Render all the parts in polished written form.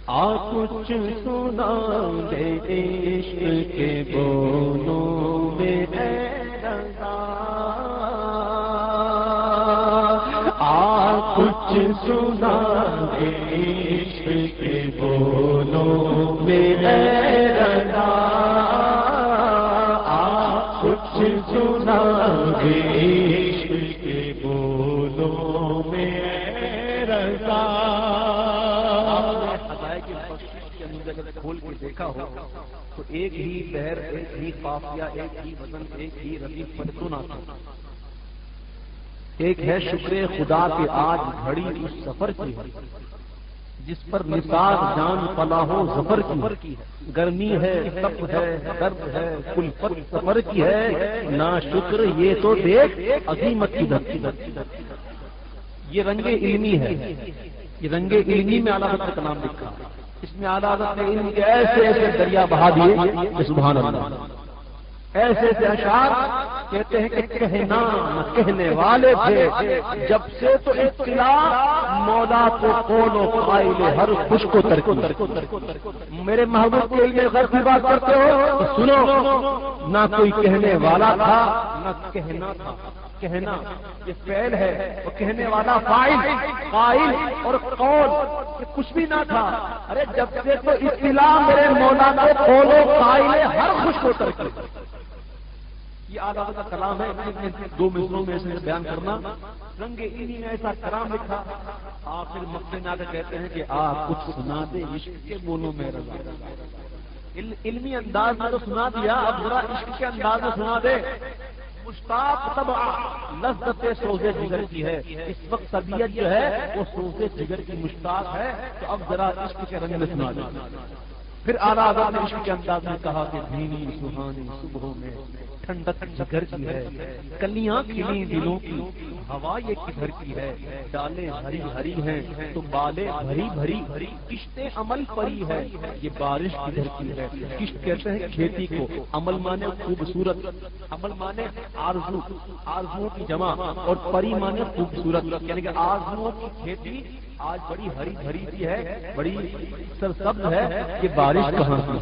کچھ سنا دے عشق کے بولوں میں اے رضا، کچھ سنا دے عشق کے بولوں میں اے رضا، کچھ سنا دے عشق کے بولوں میں اے رضا۔ اگر کھول کے دیکھا ہو تو ایک ہی بحر، ایک ہی قافیہ، ایک ہی وزن، ایک ہی ردیف پر سنا تھا۔ ایک ہے شکر خدا کہ آج گھڑی اس سفر کی ہے جس پر نثار جان فلاح و ظفر کی، گرمی ہے، تپ ہے، درد ہے، کلفت سفر کی ہے، نا شکر یہ تو دیکھ عظیمت کی دھرتی۔ یہ رنگ علمی ہے، یہ رنگ علمی میں اعلیٰ حضرت کا نام لکھا، اس میں اعلیٰ حضرت نے علم کے ایسے ایسے دریا بہا دیے کہ سبحان اللہ، ایسے ایسے اشعار کہتے ہیں کہ کہنا نہ کہنے والے تھے، جب سے تو اطلاع مولا کو قول و قائل ہر خوش کو ترکی۔ میرے محبوب کے لیے غیر کی بات کرتے ہو تو سنو، نہ کوئی کہنے والا تھا نہ کہنا تھا، کہنا یہ فعل ہے اور کہنے والا فاعل، قائل اور قول یہ کچھ بھی نہ تھا۔ ارے جب سے تو اطلاع میرے مولا کو قول و قائل ہر خوش کو ترکی۔ یہ اعلیٰ حضرت کا کلام ہے، دو مصروں میں اسے بیان کرنا، رنگ علمی میں ایسا کلام لکھا۔ آخر مقصد میں آ کر کہتے ہیں کہ کچھ سنا دے عشق کے بولوں میں رضا۔ علمی انداز میں تو سنا دیا، اب ذرا عشق کے انداز میں سنا دے۔ مشتاق طبع لذت سوزے جگر کی ہے، اس وقت طبیعت جو ہے وہ سوزے جگر کی مشتاق ہے، تو اب ذرا عشق کے رنگ میں سنا دے۔ پھر اعلیٰ حضرت نے عشق کے انداز میں کہا کہ بھینی سہانی صبحوں میں ٹھنڈک جگر کی ہے، کلیاں کھلی دلوں کی، ہوا یہ کدھر کی ہے، ڈالیں ہری ہری ہیں تو بالیں بھری بھری، کشتیں عمل پری ہے یہ بارش کدھر کی ہے۔ کشت کہتے ہیں کھیتی کو، عمل مانے خوبصورت، عمل مانے آرزو، آرزوؤں کی جمع، اور پری مانے خوبصورت، یعنی کہ آرزوؤں کی کھیتی آج بڑی ہری بھری سی ہے، بڑی سرسبز ہے، یہ بارش کہاں کی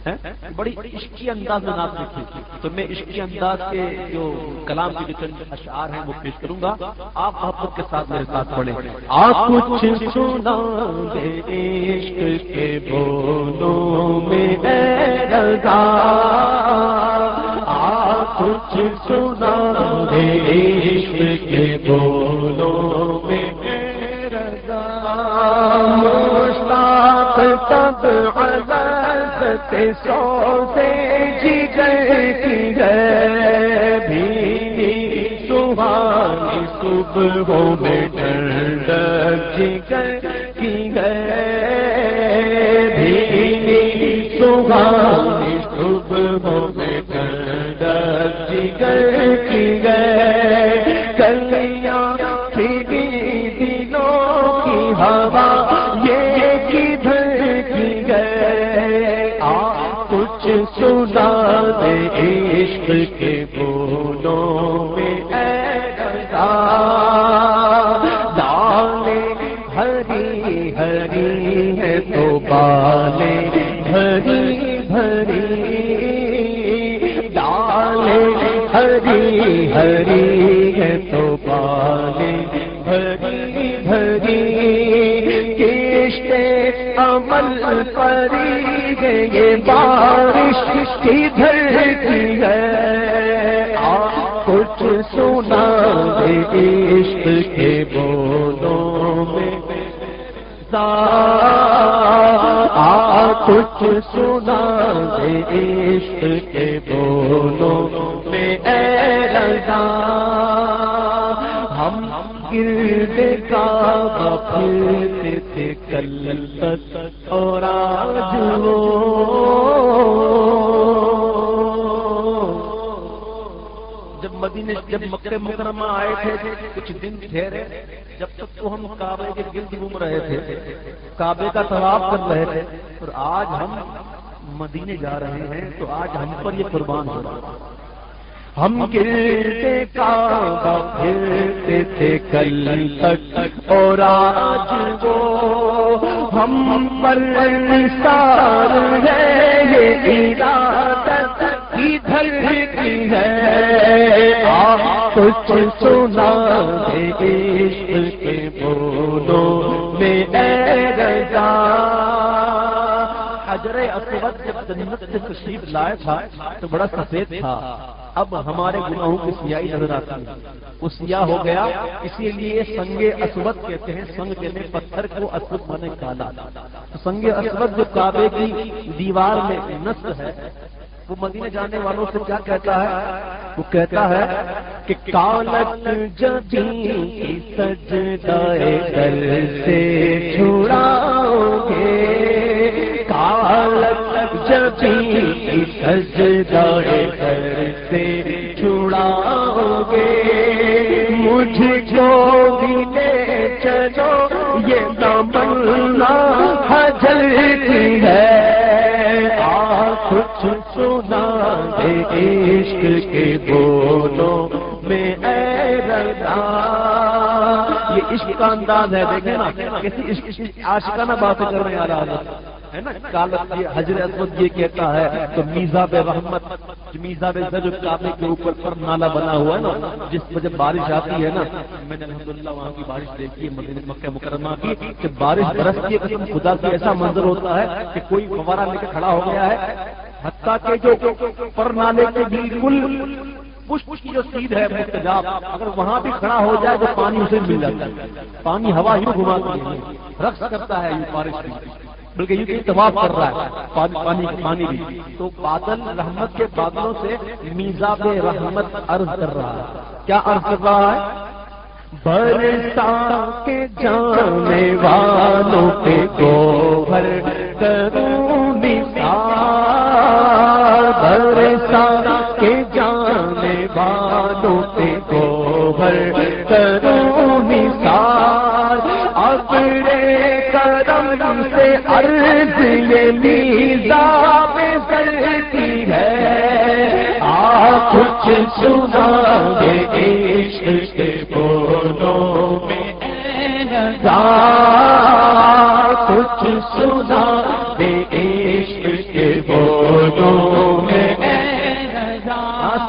ہے؟ بڑی عشقی انداز میں نعت لکھی، تو میں عشقی انداز کے جو کلام کے جو چند اشعار ہیں وہ پیش کروں گا، آپ محبت کے ساتھ میرے ساتھ پڑھیں۔ کچھ سنا دے عشق کے بولوں میں اے رضا، کچھ سنا دے عشق کے بولوں میں اے رضا، مشتاق طبع سوزے جگر کی ہے، بھینی سہانی صبحوں میں ٹھنڈک جگر کی ہے، بھینی سہانی صبحوں میں ٹھنڈک جگر کی ہے، کلیاں کھلی دلوں کی ہوا یہ کدھر کی ہے، کچھ سنا دے عشق کے بولوں میں اے رضا، دالیں ہری ہری ہے تو بالیں بھری بھری، دالیں ہری ہری ہے تو بالیں بھری بھری، کشتے عمل پری یہ بارش کدھر کی ہے، کچھ سنا دے عشق کے بولوں میں کچھ سنا دے عشق کے بولوں میں اے رضا، ہم گرد کعبہ پھرتے تھے کل تک اور آج وہ، جب مکہ مکرمہ آئے تھے کچھ دن ٹھہرے، جب تک تو ہم کعبے کے گرد گھوم رہے تھے، کعبے کا طواف کر رہے تھے، اور آج ہم مدینے جا رہے ہیں تو آج ہم پر یہ قربان ہو رہا ہے۔ ہم گرد کعبہ پھرتے تھے کل تک اور آج وہ، ہم پر نثار ہے یہ ارادت کی دھرتی ہے، کچھ سنا دے عشق کے بولوں میں اے رضا۔ حجر اسود جب جنت سے تشریف لائے تھا تو بڑا سفید تھا، اب ہمارے گناہوں کی سیاہی نظر آتی ہے، وہ سیاہ ہو گیا، اسی لیے سنگ اسود کہتے ہیں، سنگ کہتے ہیں پتھر کو، اسود مانے کالا۔ تو سنگ اسود جو کعبے کی دیوار میں نصب ہے، وہ مدینے جانے والوں سے کیا کہتا ہے؟ وہ کہتا ہے کہ کالک جبیں کی سجدائے در سے چھڑاؤ گے، کالک جبیں کی سجدائے در سے چھڑاؤ گے، مجھ کو بھی لے چلو یہ تمنا حجر کی ہے، کچھ سنا دے عشق کے بولوں میں اے رضا۔ یہ عشق کا انداز ہے، دیکھیں نا کیسی عاشقانہ باتیں کرنے آ رہا ہے نا۔ کالک یہ حجر اسود یہ کہتا ہے تو میزاب رحمت، میزاب جو کعبے کے اوپر پر نالا بنا ہوا ہے نا، جس پر جب بارش آتی ہے نا، میں نے الحمدللہ وہاں کی بارش دیکھی ہے مدینہ مکہ مکرمہ کی، کہ بارش برستی ہے قسم خدا کی، ایسا منظر ہوتا ہے کہ کوئی فوارہ لے کے کھڑا ہو گیا ہے، حتیٰ کہ جو پر نالے کے بالکل پشت کی جو سیدھ ہے مستجاب، اگر وہاں بھی کھڑا ہو جائے تو پانی اسے مل جاتا ہے، پانی ہوا یوں گھماتی ہے، رقص کرتا ہے یہ بارش بھی، بلکہ یہ کہ طواف کر رہا ہے پانی بھی۔ تو بادل رحمت کے بادلوں سے میزاب رحمت عرض کر رہا ہے، کیا عرض کر رہا ہے؟ برسا کے جانے والوں پہ گوہر کروں نثار، برسا کے جانے والوں پہ گوہر کروں نثار، اپنے کرم سے عرض یہ میزاب کرتی ہے، کچھ سنا دے عشق کے بولوں میں اے رضا، کچھ سنا دے عشق کے بولوں میں اے رضا۔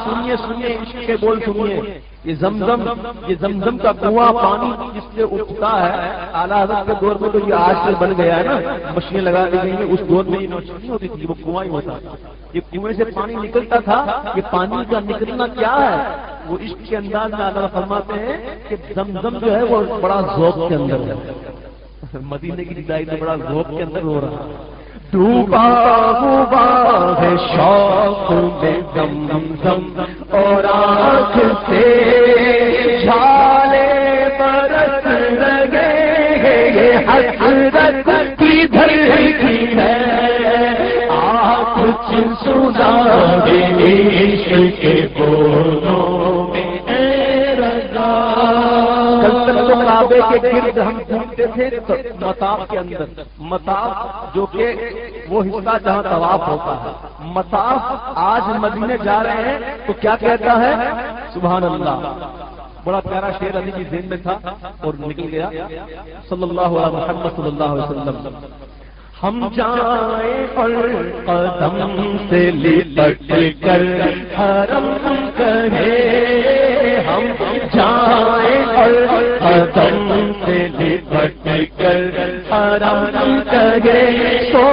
سنیے سنیے عشق کے بول سنیے، یہ زمزم کا کنواں پانی جس سے اٹھتا ہے، اعلیٰ حضرت کے دور میں تو یہ آج سے بن گیا ہے نا، مشینیں لگا دی گئی ہیں، اس دور میں یہ نہیں ہوتی تھی، وہ کنواں ہی ہوتا تھا، یہ کنویں سے پانی نکلتا تھا۔ یہ پانی کا نکلنا کیا ہے؟ وہ عشق کے انداز میں اللہ فرماتے ہیں کہ زمزم جو ہے وہ بڑا ذوق کے اندر ہے، مدینے کی جدائی تو بڑا ذوق کے اندر ہو رہا ہے۔ ڈوبا ہوا ہے شوق میں زمزم اور آنکھ سے چھالے برس لگے ہیں، یہ حسرت کی دھرتی ہے، کچھ سنا دے عشق کے بولوں میں اے رضا۔ تو کعبے کے گرد ہم گھومتے تھے مطاف کے اندر، مطاف جو کہ وہ حصہ جہاں طواف ہوتا ہے، مطاف آج مدینے جا رہے ہیں تو کیا کہتا ہے؟ سبحان اللہ، بڑا پیارا شعر علی کی ذہن میں تھا اور نکل گیا، صلی اللہ علیہ محمد صلی اللہ علیہ وسلم۔ ہم جائیں اور قدم سے لپٹ کر حرم کہیں، ہم جائیں اور قدم سے لپٹ کر حرم کہیں، تو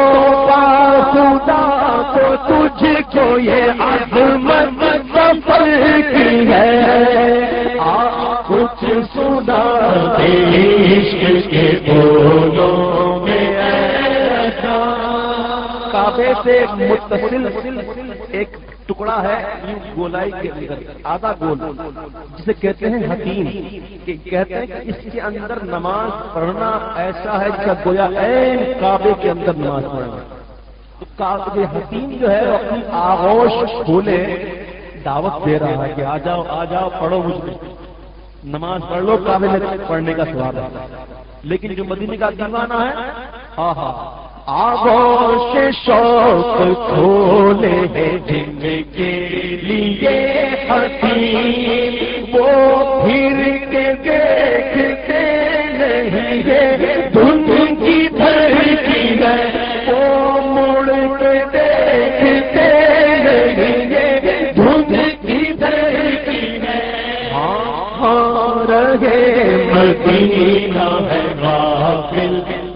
خدا کو تجھ کو یہ عظمت سفر کی ہے، کچھ سنا دے عشق کے بولوں میں۔ کعبے سے متصل ایک ٹکڑا ہے یوں گولائی کے اندر، آدھا گول، جسے کہتے ہیں حتیم، کہ کہتے ہیں کہ اس کے اندر نماز پڑھنا ایسا ہے جیسا گویا عین کعبے کے اندر نماز پڑھنا۔ تو کعبے حتیم جو ہے وہ اپنی آغوش کھولے دعوت دے رہا ہے کہ آ جاؤ پڑھو مجھ میں، نماز پڑھ لو، کعبے میں پڑھنے کا ثواب ہے۔ لیکن جو مدینے کا دیوانہ ہے، ہاں آغوش شوق کھولے ہیں جن کے لیے حتیم، وہ پھر کے دیکھتے نہیں ہے دن کی دھرتی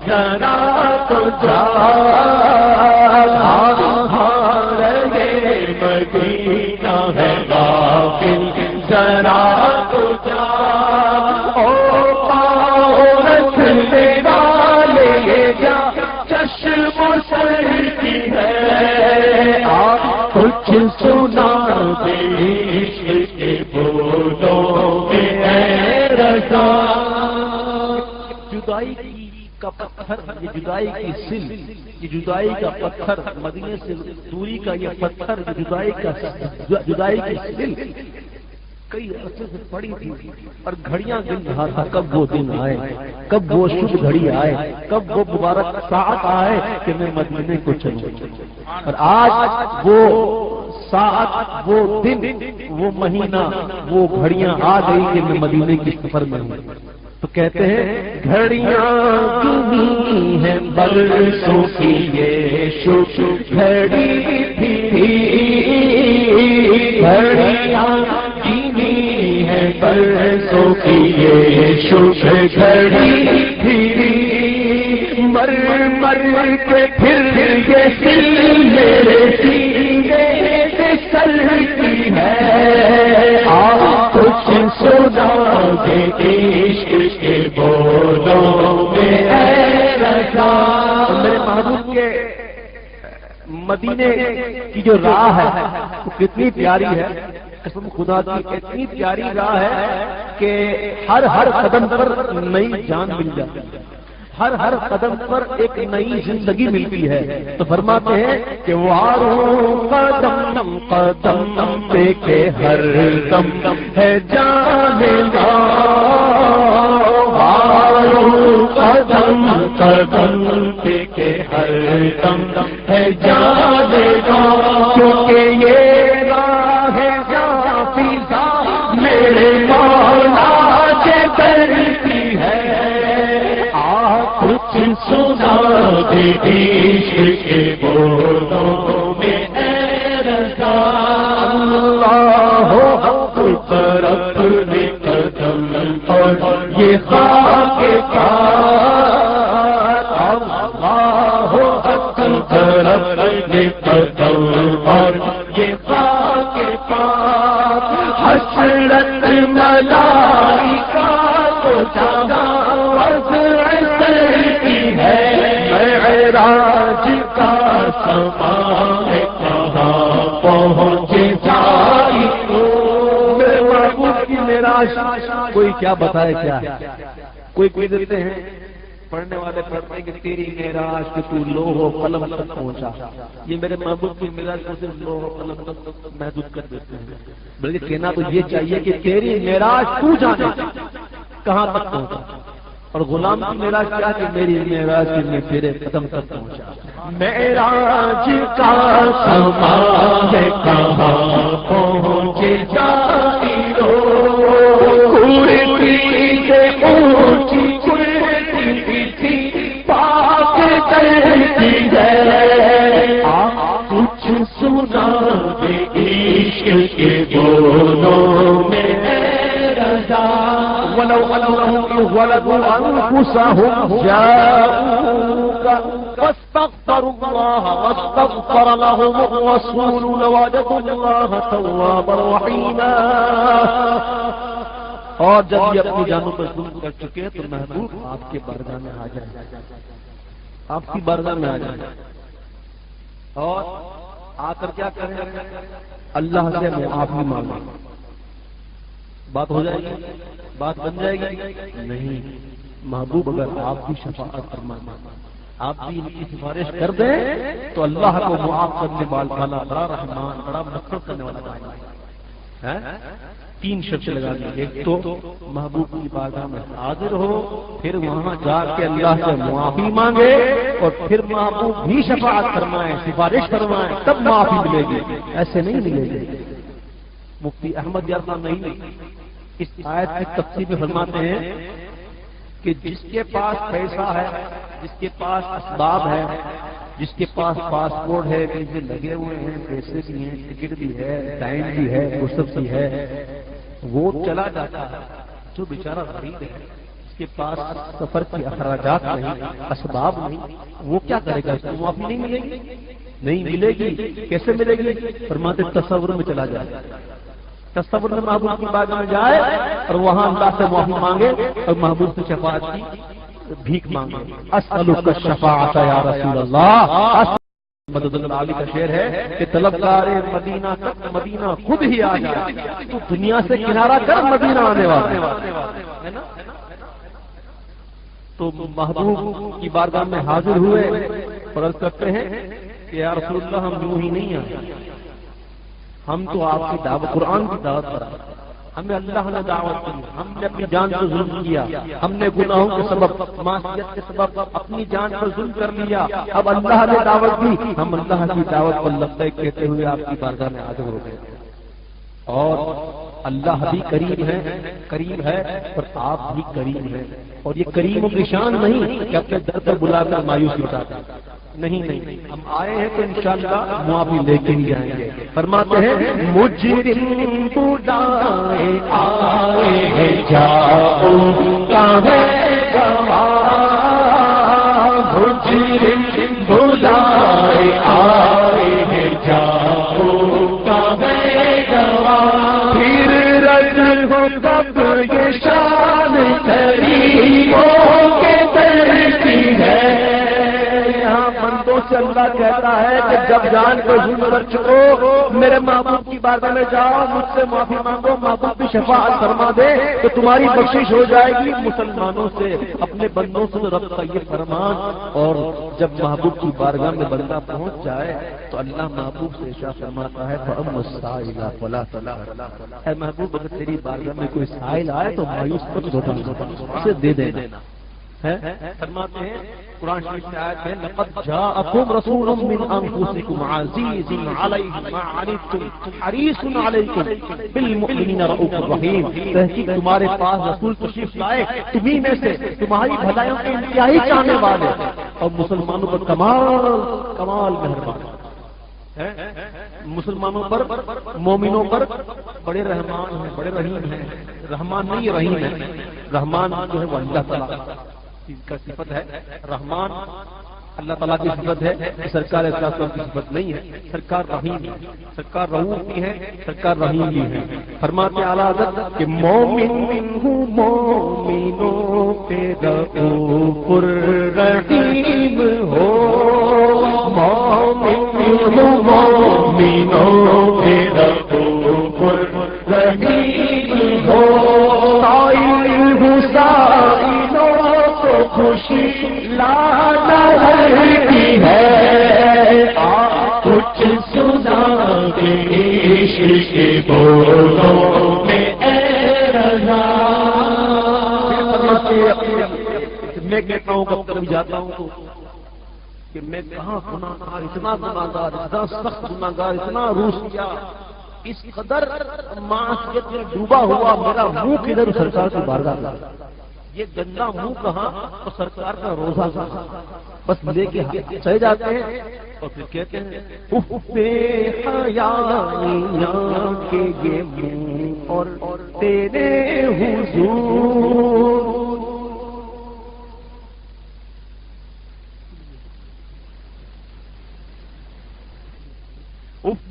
ذرا تو جا مدینہ ہے غافل ذرا تو جا لے جا چشم سر کی ہے کچھ سنا دیش کے بولوں میں ہے رضا جدائی کا پتھر، یہ جدائی کی سل، یہ جدائی کا پتھر، مدینے سے دوری کا یہ پتھر، جدائی کی سل کئی عرصے سے پڑی تھی اور گھڑیاں گن رہا تھا کب وہ دن آئے، کب وہ شبھ گھڑی آئے، کب وہ مبارک ساعت آئے کہ میں مدینے کو چلوں. اور آج وہ ساعت، وہ دن، وہ مہینہ، وہ گھڑیاں آ گئی کہ میں مدینے کے سفر میں ہوں. تو کہتے ہیں گھڑیاں گنی ہیں برسوں کی یہ شبھ گھڑی تھی، گھڑیاں گنی ہیں برسوں کی یہ شبھ گھڑی تھی، مر مر کے پھر یہ دل میرے سینے سے چلتی ہے، کچھ سنا دے عشق کے بولوں میں ہے رضا. میرے محبوب کے مدینے کی جو راہ ہے وہ کتنی پیاری ہے، قسم خدا کی اتنی پیاری راہ ہے کہ ہر ہر قدم پر نئی جان مل جاتی ہے، ہر ہر قدم پر ایک نئی زندگی ملتی ہے. تو فرماتے ہیں کہ واروں قدم قدم پہ کے ہر دم ہے جان لا، واروں قدم قدم پہ کے ہر دم ہے جان لا، کیونکہ یہ راہ ہے جہاں فضا میرے مولا کے در کی ہے، کچھ سنا دے عشق کے بولوں میں ہے رضا. اللہ اکبر اپنے قدم اور یہ خاک پاک، اللہ اکبر اپنے قدم اور یہ خاک پاک، حسرت ملائکہ کو جانا معراج کا سامان کہاں پہنچ جائی. میرے محبوب کی معراج کوئی کیا بتائے کیا ہے، کوئی دیتے ہیں پڑھنے والے پڑھتے ہیں کہ تیری معراج کہ تو لوح و قلم تک پہنچا. یہ میرے محبوب کی معراج کو صرف لوح و قلم تک محدود کر دیتے ہیں، بلکہ کہنا تو یہ چاہیے کہ تیری معراج تو جانے کہاں تک پہنچا. اور غلام کی معراج کیا کہ میری معراج کی میں تیرے قدم تک پہنچا. معراج کا سامان کہاں پہنچ جائی رو، اونچی سے اونچی اڑتی تھی پاک کرتی ہے، کچھ سنا دے عشق کے بولوں میں ہے رضا. ولو أنهم ظلموا أنفسهم جاءوك فاستغفروا الله واستغفر لهم الرسول لوجدوا الله توابا رحيما. اور جب یہ اپنی جانوں پر ظلم کر چکے تو محبوب آپ کے بارگاہ میں آ جائیں، آپ کی بارگاہ میں آ جائیں اور آ کر کیا کریں، اللہ سے معافی مانگیں. بات ہو جائے گی، بات بن جائے گی؟ نہیں. محبوب اگر آپ کی شفاعت فرمائیں، آپ بھی ان کی سفارش کر دیں تو اللہ کو معاف کرنے والا بڑا رحمان، بڑا مغفرت کرنے والا ہے. 3 شرطیں لگا دی. ایک تو محبوب کی بارگاہ میں حاضر ہو، پھر وہاں جا کے اللہ سے معافی مانگے اور پھر محبوب بھی شفاعت فرمائیں، سفارش فرمائیں، تب معافی ملے گی، ایسے نہیں ملے گی. مفتی احمد یار صاحب نہیں اس آیت کی تفسیر میں فرماتے ہیں کہ جس کے پاس پیسہ ہے، جس کے پاس اسباب ہے، جس کے پاس پاسپورٹ ہے، ویزے لگے ہوئے ہیں، پیسے بھی ہیں، ٹکٹ بھی ہے، ٹائم بھی ہے، فرصت بھی ہے، وہ چلا جاتا ہے. جو بیچارہ غریب ہے، اس کے پاس سفر کے اخراجات نہیں، اسباب نہیں، وہ کیا کرے گا؟ اس کو معافی نہیں ملے گی؟ نہیں ملے گی۔ کیسے ملے گی؟ فرماتے تصور میں چلا جائے، تصور میں محبوب کی بارگاہ میں جائے اور وہاں اللہ سے معافی مانگے اور محبوب کی شفاعت کی بھیک مانگے۔ اسألک الشفاعۃ یا رسول اللہ، مدد العالی کا شعر ہے کہ طلبگار مدینہ تک مدینہ خود ہی آ جائے، تو دنیا سے کنارہ کر مدینہ آنے والا ہے نا۔ تو محبوب کی بارگاہ میں حاضر ہوئے اور عرض کرتے ہیں کہ یا رسول اللہ ہم یوں ہی نہیں آئے، ہم تو آپ کی دعوت، قرآن کی دعوت پر آئے، ہمیں اللہ نے دعوت دی، ہم نے اپنی جان پر ظلم کیا، ہم نے گناہوں کے سبب، معصیت کے سبب اپنی جان پر ظلم کر لیا، اب اللہ نے دعوت دی، ہم اللہ کی دعوت پر لبیک کہتے ہوئے آپ کی بارگاہ میں حاضر ہو گئے۔ اور اللہ بھی کریم ہے اور آپ بھی کریم ہیں، اور یہ کریموں کی شان نہیں کہ اپنے در پر بلا کر مایوسی اٹھاتے ہیں، نہیں، ہم آئے ہیں تو انشاءاللہ معافی لے کے ہی آئیں گے۔ فرماتے ہیں مجرم بلائے آئے ہیں جاؤ کہاں گواہ، مجرم بلائے آئے ہیں جاؤ کہاں گواہ، پھر رد ہو کب یہ شان کریموں کے در کی ہے۔ بندوں سے اللہ کہتا ہے کہ جب جان کو ظلم کر چکو میرے محبوب کی بارگاہ میں جاؤ، مجھ سے معافی مانگو، محبوب بھی شفاعت فرما دے تو تمہاری بخشش ہو جائے گی۔ مسلمانوں سے، اپنے بندوں سے رب کا یہ فرمان، اور جب محبوب کی بارگاہ میں بندہ پہنچ جائے تو اللہ محبوب سے ارشاد فرماتا ہے فَأَمَّا السَّائِلَ فَلَا تَنْهَرْ، اے محبوب اگر تیری بارگاہ میں کوئی سائل آئے تو مایوس مت ہو جانا، اسے دے دینا۔ فرماتے ہیں قرآن شریف کی آیت ہے لقد جاءکم رسول من انفسکم عزیز علیہ ما عنتم حریص علیکم بالمؤمنین رؤوف رحیم، تحقیق تمہارے پاس رسول تشریف لائے تمہیں میں سے تمہاری بھلائیوں کے انتہائی چاہنے والے اور مسلمانوں پر کمال مہربان، مسلمانوں پر، مومنوں پر بڑے رحمان ہیں، بڑے رحیم ہیں۔ رحمان نہیں رحیم ہے، رحمان جو ہے وہ اللہ تعالیٰ کا صفت ہے، رحمان اللہ تعالیٰ کی صفت ہے، سرکار اسلام کی صفت نہیں ہے۔ سرکار رحیم ہے، سرکار رؤوف بھی ہے، سرکار رحیم بھی ہے۔ فرماتے اعلیٰ حضرت کہ مومن ہوں مومنوں پہ رؤوف الرحیم ہو، مومن ہوں مومنوں پہ رؤوف الرحیم ہو، سائل ہوں سائلوں کو خوشی لانا کی ہے، کچھ سنا دے عشق کے بولوں میں اے رضا۔ میں کہتا ہوں کب کبھی جاتا ہوں تو کہ میں کہاں گناہگار، اتنا گناہگار، اتنا سخت گناہگار، اتنا روسیا، اس قدر معصیت میں ڈوبا ہوا میرا منہ کدھر سرکار کی بارگاہ کا، یہ گندا منہ کہاں تو سرکار کا روزہ کہاں، بس لے کے چلے جاتے ہیں اور پھر کہتے ہیں اف بے حیاں کے یہ منہ اور تیرے حضور،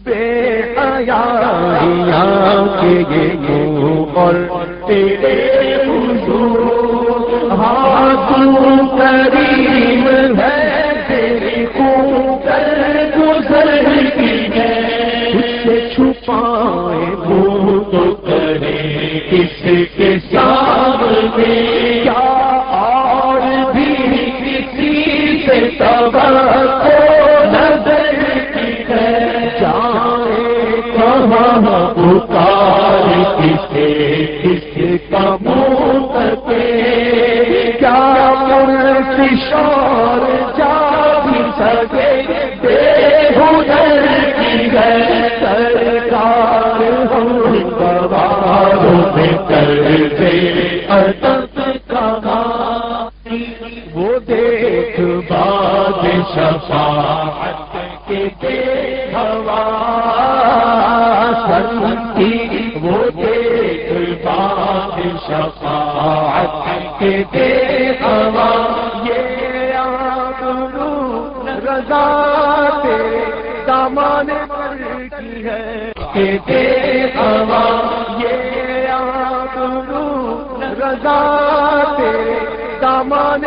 بے حیاں کے یہ منہ اور تیرے حضور، ہاں تو کریم ہے تیری خوبر گزر کی ہے، اس سے چھپائے وہ تو کرے کس کے سامنے، کیا اور بھی کسی سے توقع نظر کی ہے، جائے کہاں پکار کسے کس کا منہ تکے، کیا پرفشار جا بھی سکے بے ہنر کی ہے، سرکار ہم گواروں میں کر دے ادب کا، وہ دیکھ باد شفاعت کے بے ہوا سنتی، وہ دیکھ باد شفاعت کہ دے ہوا یہ آبرو رضا تیرے دامان پر کی ہے کہ دے ہوا یہ آبرو رضا تیرے دامان